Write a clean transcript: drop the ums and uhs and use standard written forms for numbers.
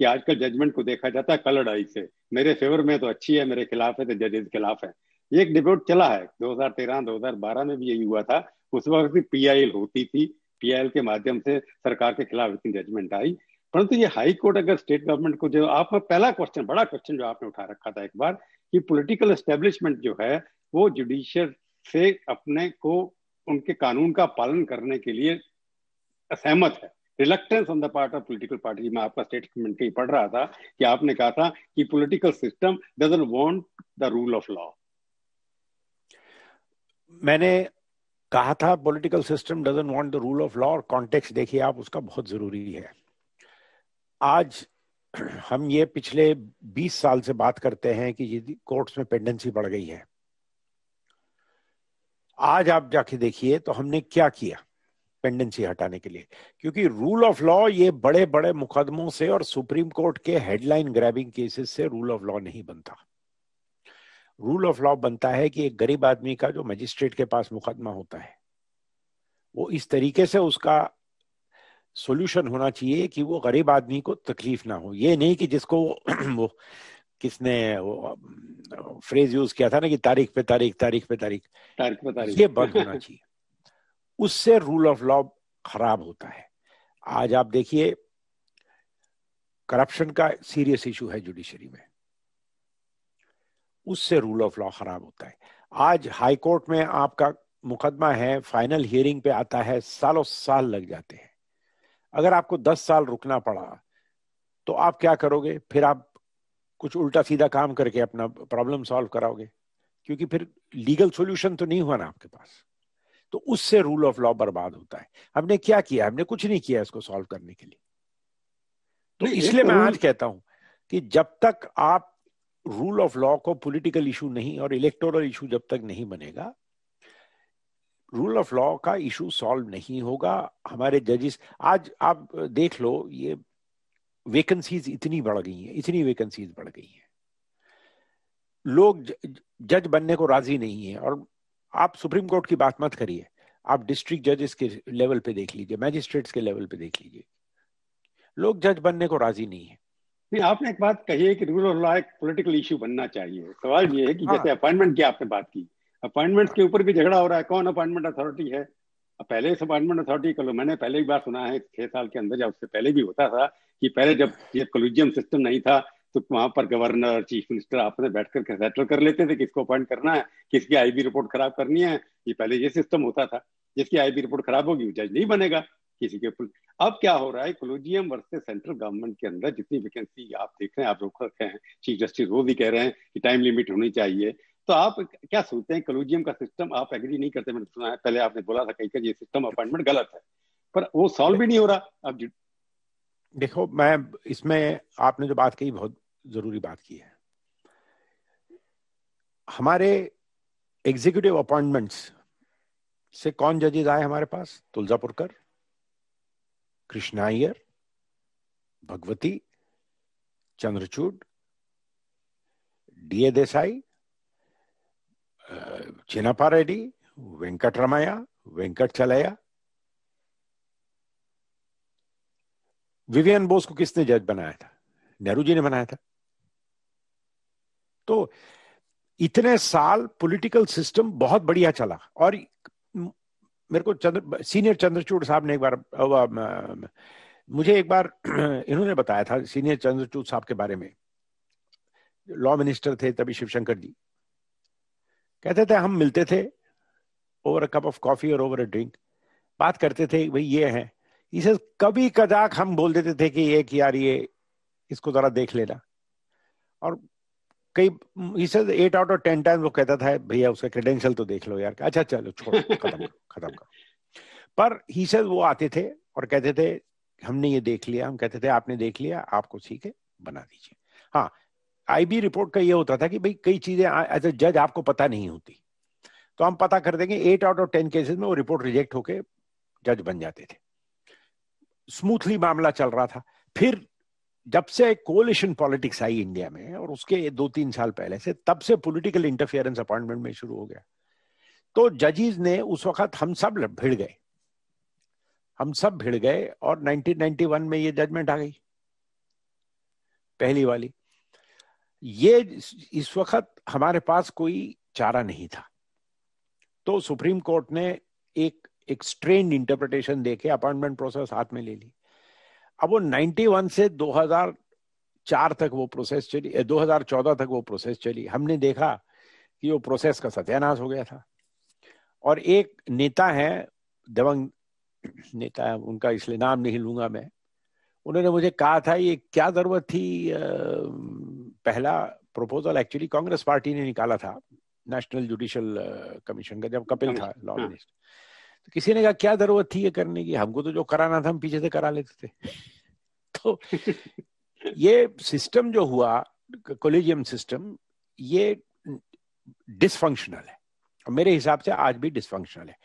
कि आजकल जजमेंट को देखा जाता है कलर्ड आई से, मेरे फेवर में तो अच्छी है, मेरे खिलाफ है तो जजेस खिलाफ है। ये एक डिबेट चला है, 2013-2012 में भी यही हुआ था। उस वक्त भी पीआईएल होती थी, पीआईएल के माध्यम से सरकार के खिलाफ इतनी जजमेंट आई। परंतु ये हाई कोर्ट अगर स्टेट गवर्नमेंट को, जो आपका पहला क्वेश्चन, बड़ा क्वेश्चन जो आपने उठा रखा था एक बार, कि पॉलिटिकल एस्टेब्लिशमेंट जो है वो जुडिशियल से अपने को, उनके कानून का पालन करने के लिए असहमत है, reluctance on the part of political party. मैं आपका स्टेटमेंट कहीं पढ़ रहा था कि आपने कहा था कि political system doesn't want the rule of law. मैंने कहा था political system doesn't want the rule of law, और कॉन्टेक्स्ट देखिए आप, उसका बहुत जरूरी है। आज हम ये पिछले 20 साल से बात करते हैं कि कोर्ट्स में पेंडेंसी बढ़ गई है। आज आप जाके देखिए तो हमने क्या किया पेंडेंसी हटाने के लिए, क्योंकि रूल ऑफ लॉ ये बड़े बड़े मुकदमों से और सुप्रीम कोर्ट के हेडलाइन ग्रैबिंग केसेस से रूल ऑफ लॉ नहीं बनता। रूल ऑफ लॉ बनता है कि एक गरीब आदमी का जो मजिस्ट्रेट के पास मुकदमा होता है, वो इस तरीके से उसका सॉल्यूशन होना चाहिए कि वो गरीब आदमी को तकलीफ ना हो। ये नहीं कि जिसको वो किसने वो फ्रेज यूज किया था ना कि तारीख पे तारीख, तारीख पे तारीख, ये बंद होना चाहिए। उससे रूल ऑफ लॉ खराब होता है। आज आप देखिए करप्शन का सीरियस इशू है जुडिशरी में, उससे रूल ऑफ लॉ खराब होता है। आज हाई कोर्ट में आपका मुकदमा है, फाइनल हियरिंग पे आता है, सालों साल लग जाते हैं। अगर आपको 10 साल रुकना पड़ा तो आप क्या करोगे? फिर आप कुछ उल्टा सीधा काम करके अपना प्रॉब्लम सॉल्व कराओगे, क्योंकि फिर लीगल सॉल्यूशन तो नहीं हुआ ना आपके पास। तो उससे रूल ऑफ लॉ बर्बाद होता है। हमने क्या किया? हमने कुछ नहीं किया इसको सॉल्व करने के लिए। तो इसलिए मैं आज कहता हूं कि जब तक आप रूल ऑफ लॉ को पॉलिटिकल इशू नहीं और इलेक्टोरल इशू जब तक नहीं बनेगा, रूल ऑफ लॉ का इशू सॉल्व नहीं होगा। हमारे जजेस, आज आप देख लो, ये वैकेंसीज इतनी बढ़ गई हैं, इतनी वैकेंसीज बढ़ गई हैं, लोग जज बनने को राजी नहीं है। और आप सुप्रीम कोर्ट की बात मत करिए, आप डिस्ट्रिक्ट जजेस के लेवल पे देख लीजिए, मैजिस्ट्रेट्स के लेवल पे देख लीजिए, लोग जज बनने को राजी नहीं है। नहीं, आपने एक बात कही है कि रूल ऑफ लॉ एक पॉलिटिकल इशू बनना चाहिए। सवाल ये है कि हाँ, जैसे अपॉइंटमेंट की आपने बात की, अपॉइंटमेंट्स के ऊपर भी झगड़ा हो रहा है, कौन अपॉइंटमेंट अथॉरिटी है। अब पहले इस अपॉइंटमेंट अथॉरिटी को, मैंने पहले एक बार सुना है 6 साल के अंदर, या उससे पहले भी होता था कि पहले जब ये कॉलेजियम सिस्टम नहीं था तो वहां पर गवर्नर, चीफ मिनिस्टर आपस में बैठकर सेटल कर लेते थे किसको अपॉइंट करना है, किसकी आईबी रिपोर्ट खराब करनी है। ये पहले ये सिस्टम होता था, जिसकी आईबी रिपोर्ट खराब होगी वो जज नहीं बनेगा किसी के ऊपर। अब क्या हो रहा है, कॉलेजियम वर्सेस सेंट्रल गवर्नमेंट के अंदर जितनी वैकेंसी आप देख रहे हैं, आप रोक रखे हैं, चीफ जस्टिस वो भी कह रहे हैं कि टाइम लिमिट होनी चाहिए। तो आप क्या सोचते हैं, कॉलेजियम का सिस्टम आप एग्री नहीं करते? मैंने सुना है पहले आपने बोला था कहीं का ये सिस्टम अपॉइंटमेंट गलत है, पर वो सॉल्व भी नहीं हो रहा अब। देखो, मैं इसमें आपने जो बात कही बहुत जरूरी बात की है। हमारे एग्जीक्यूटिव अपॉइंटमेंट्स से कौन जजेस आए हमारे पास? तुलजापुरकर, कृष्णा अय्यर, भगवती, चंद्रचूड़, डीए देसाई, चिन्नप्पा रेड्डी, वेंकटरमैया, वेंकट चलैया। विवियन बोस को किसने जज बनाया था? नेहरू जी ने बनाया था। तो इतने साल पॉलिटिकल सिस्टम बहुत बढ़िया चला। और मेरे को सीनियर चंद्रचूड़ साहब ने एक बार मुझे एक बार इन्होंने बताया था, सीनियर चंद्रचूड़ साहब के बारे में, लॉ मिनिस्टर थे तभी शिवशंकर जी, कहते थे हम मिलते थे over a cup of coffee और ओवर अ ड्रिंक, बात करते थे भाई ये है, इसे कभी कदाक हम बोल देते थे कि ये यार ये इसको जरा देख लेना। और कई इसे 8 आउट ऑफ 10 टाइम वो कहता था भैया उसका क्रेडेंशियल तो देख लो यार, अच्छा चलो छोड़ो, खत्म करो। पर ही से वो आते थे और कहते थे हमने ये देख लिया, हम कहते थे आपने देख लिया, आपको ठीक है बना दीजिए। हाँ, आईबी रिपोर्ट का ये होता था कि भाई कई चीजें एज ए जज आपको पता नहीं होती, तो हम पता कर देंगे। 8 आउट ऑफ 10 केसेस में वो रिपोर्ट रिजेक्ट होके जज बन जाते थे। स्मूथली मामला चल रहा था। फिर जब से कोलिशन पॉलिटिक्स आई इंडिया में, और उसके 2-3 साल पहले से, तब से पॉलिटिकल इंटरफेरेंस अपॉइंटमेंट में शुरू हो गया। तो जजेस ने उस वक्त हम सब भिड़ गए और 1991 में ये जजमेंट आ गई। पहली वाली। ये इस वक्त हमारे पास कोई चारा नहीं था, तो सुप्रीम कोर्ट ने एक स्ट्रेन्ड इंटरप्रिटेशन देके अपॉइंटमेंट प्रोसेस हाथ में ले ली। अब वो 91 से 2004 तक वो प्रोसेस चली, 2014 तक वो प्रोसेस चली। हमने देखा कि वो प्रोसेस का सत्यानाश हो गया था। और एक नेता है, दबंग नेता है, उनका इसलिए नाम नहीं लूंगा मैं, उन्होंने मुझे कहा था ये क्या जरूरत थी, पहला प्रपोजल एक्चुअली कांग्रेस पार्टी ने निकाला था नेशनल जुडिशियल कमीशन का, जब कपिल था लॉ मिनिस्टर। तो किसी ने कहा क्या जरूरत थी ये करने की, हमको तो जो कराना था हम पीछे से करा लेते थे। तो ये सिस्टम जो हुआ, कोलिजियम सिस्टम, ये डिसफंक्शनल है, मेरे हिसाब से आज भी डिसफंक्शनल है।